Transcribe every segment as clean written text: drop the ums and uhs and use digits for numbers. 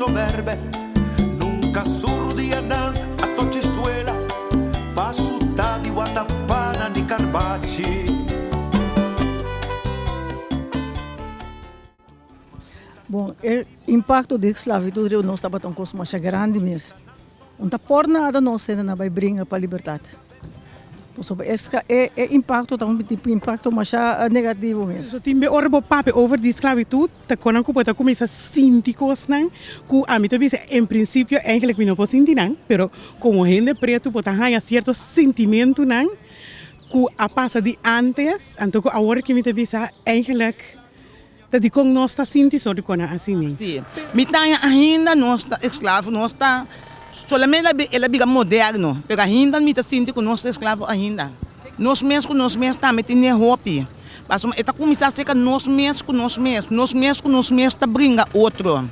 soberbe, nunca surdia nan a tochizuela, pasuta di watapana ni carbachi. Bom, o impacto da esclavitud não estava tão coisa mais grande mesmo. Não está por nada não sendo na vai brincar para a liberdade. Impacto tá tipo impacto mais negativo mesmo. So timbe orbo pape over die esclavitud, ta konan ko pata começa sinticos nan, ku a mim também em princípio eigenlijk we não posso sentir nan, pero como gente preto pota há certo sentimento nan, ku a passa de antes, então a hora que me também eigenlijk dat die kon nós está sinti so de kona assim nem. Sim. Mitanya ainda nós está escravo, nós está solamente ela biga moderno, pero ainda me está sinti que nós escravo ainda. Nós mesmos está metendo roupa. Mas está começando a ser que nós mesmos está brinca outro.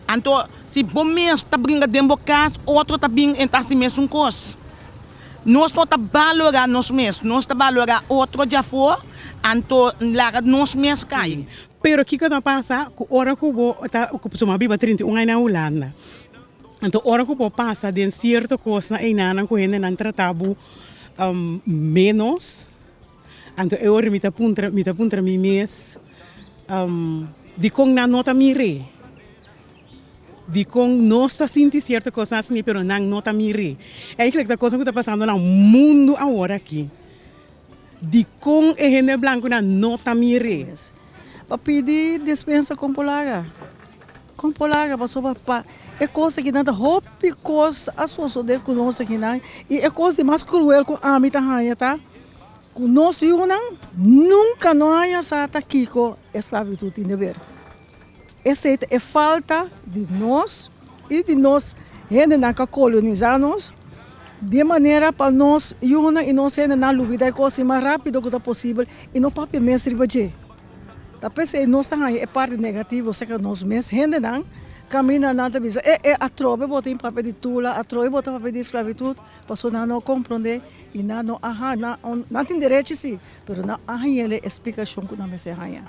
Então, se bom mesmo está brinca dentro da casa, outro está brinca então assim mesmo coisa. Nós não está valorar nós mesmos, nós está valorar outro já for. Então, lá nós mesmos cai. Pero que quando passa, que hora que vou tá o pessoal biba 31 anos na Holanda. Então, hora que vou passar de certa coisa na inana com ele não tratado menos. Então, eu me tá puntra mi mês de com na nota mire. De com nossa sentir certa coisa assim, pero não nota mire. É que a coisa que está passando no mundo agora aqui. De com a gente branco na nota mire. Para pedir dispensa com polaga. Com polaga, para é coisa que nada roupa coisa a sua de conosco aqui não. E é coisa mais cruel com a mita raia, tá? Com nós nunca não há sata aqui com esclavitud em dever. Essa é falta de nós e de nós gente na colonizar nós. De maneira para nós, e nós ainda na lubida é coisa mais rápido que possível e não papel mestre baje. Tá pensando nós também é parte negativa, seja nós mesmos ainda não caminha nada bisa. A trobe bota em papel de tula, a trobe bota papel de esclavitud, passou não compreender e não tem direito sim, mas não há ele explicação que não me se raia.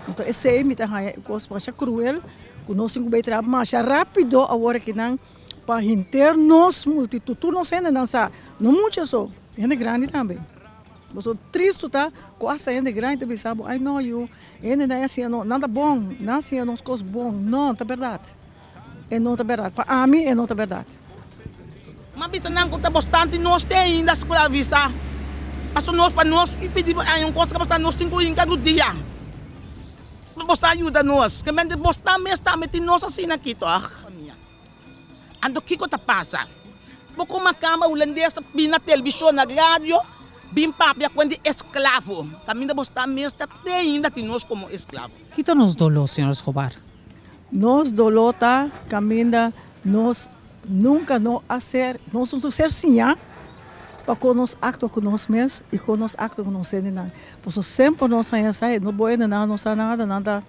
Então esse é me raia coisa mais cruel, que nós temos que trabalhar mais rápido agora que não para internos multitud, tu não sendo dançar, não muito só, gente grande também. Você triste tá, quase gente grande também sabe, ai não eu, ele não é assim, nada bom, não assim não coisas bom, não tá verdade, é não tá verdade, para mim é não tá verdade. Mas bisa não conta bastante nós tem ainda escravista, passou nós para nós e pedimos aí coisa que bastante nós 5 em cada dia, para você ajuda nós, que mente bastante está metendo nós assim aqui tá. Ando que coisa passa? Pouco uma cama holandesa na televisão, na rádio, bem papia quando escravo. Caminha bosta mesmo até ainda tem nós como escravo. Que tá nos dolor, senhor Escobar? Nós dolota caminha nós nunca não ser, nós não ser sim, para com nós acto com nós mesmos e com nós acto com nós não. Por sempre nós sai, não boa não sabe nada.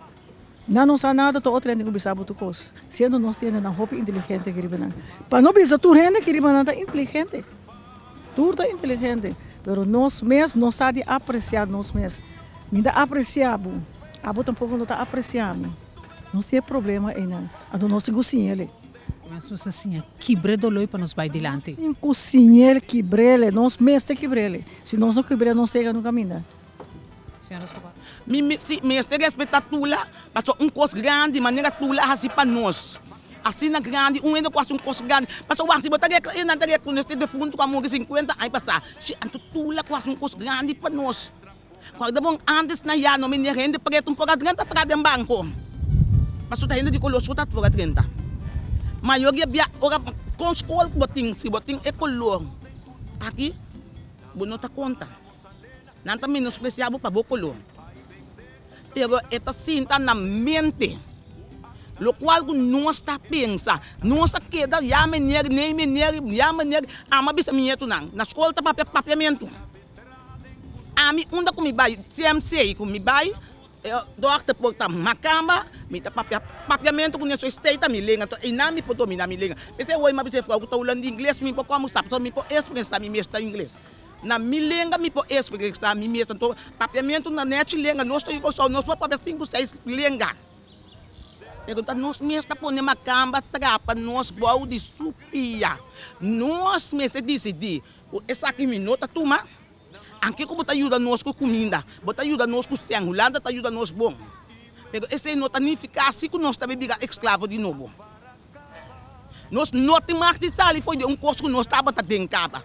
Não sabe nada, todo outro não sabe outra coisa. Sendo nós temos uma roupa inteligente que riba. Para não bisa tu gente que riba nada inteligente. Tu tá inteligente, pero nós mesmos não sabe apreciar nós mesmos. Me dá apreciado, abo tampouco não tá apreciando. Não tem problema aí não. Ado nós temos cozinheiro. Mas assim, quebre dolor para nos vai adiante. Tem cozinheiro quebrele, nós mesmos tem quebrele. Se nós não quebrele, não chega no caminho. Senhor Escobar. Me respeitar tula, passou coisa grande, maneira tula assim para nós. Assim na grande, ainda quase coisa grande. Passou o arquivo, não tá com este defunto com a mão de 50, aí passar. Se anto tula quase coisa grande para nós. Quando bom antes na ano, me rende preto por 30 atrás do banco. Passou tá ainda de colosso tá por 30. Maioria bia ora com escola botin, se botin é color. Aqui, não tá conta. Não tá menos especial para bocolor. Pero esta cinta na mente, lo qual não está pensa, não está queda, já me nega, ama bisa minha tu não, na escola tá papiamento. A mim unda com me vai, CMC com me vai, doctor porta macamba, me tá papiamento com nesse state me lenga, e na me poto me na me lenga. Esse oi mas você fala que tá falando inglês, me como sabe, só me po expressar me está inglês. Na milenga me po expressar me mesmo, então papiamento na net lenga, nós tô igual só nós para 5, 6 lenga. Pergunta nós mesmos tá pondo uma camba trapa nós boa de supia. Nós mesmos decidir. Essa aqui minota tuma. Aqui como tá ajuda nós com comida, bota ajuda nós com sangue, Holanda tá ajuda nós bom. Pero esse não tá nem ficar assim que nós também virar escravo de novo. Nós não temos que sair foi de curso que nós estava tá dentro casa.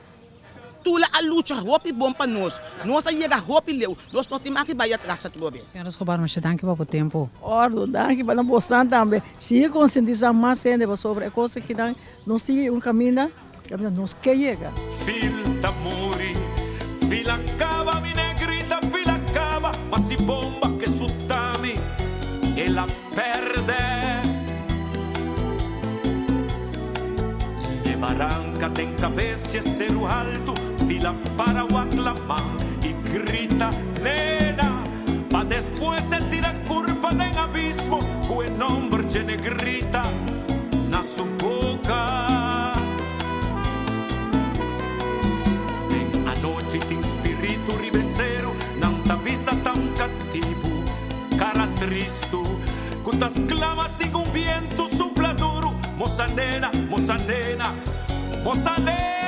Tula a luta roupa bom para nós. Nós aí chega roupa leu. Nós não temos que vai atrás tudo. Senhora Escobar, mas danke para tempo. Ordo, daqui para não postar também. Se conscientizar mais gente sobre a coisa que dá, não se caminho nos que chega. Filta muri, fila cava mi negrita, fila cava, ma si bomba che suttami e la perde. De barranca tem cabeça ser o alto, fila para o aclamar e grita nena, pa después se tira curva de abismo, que nombre de negrita na su boca. Noite tem espírito ribeceiro, não te avisa tão cativo, cara tristo, cutas clamas e com viento supla duro, moça nena, moça nena, moça nena.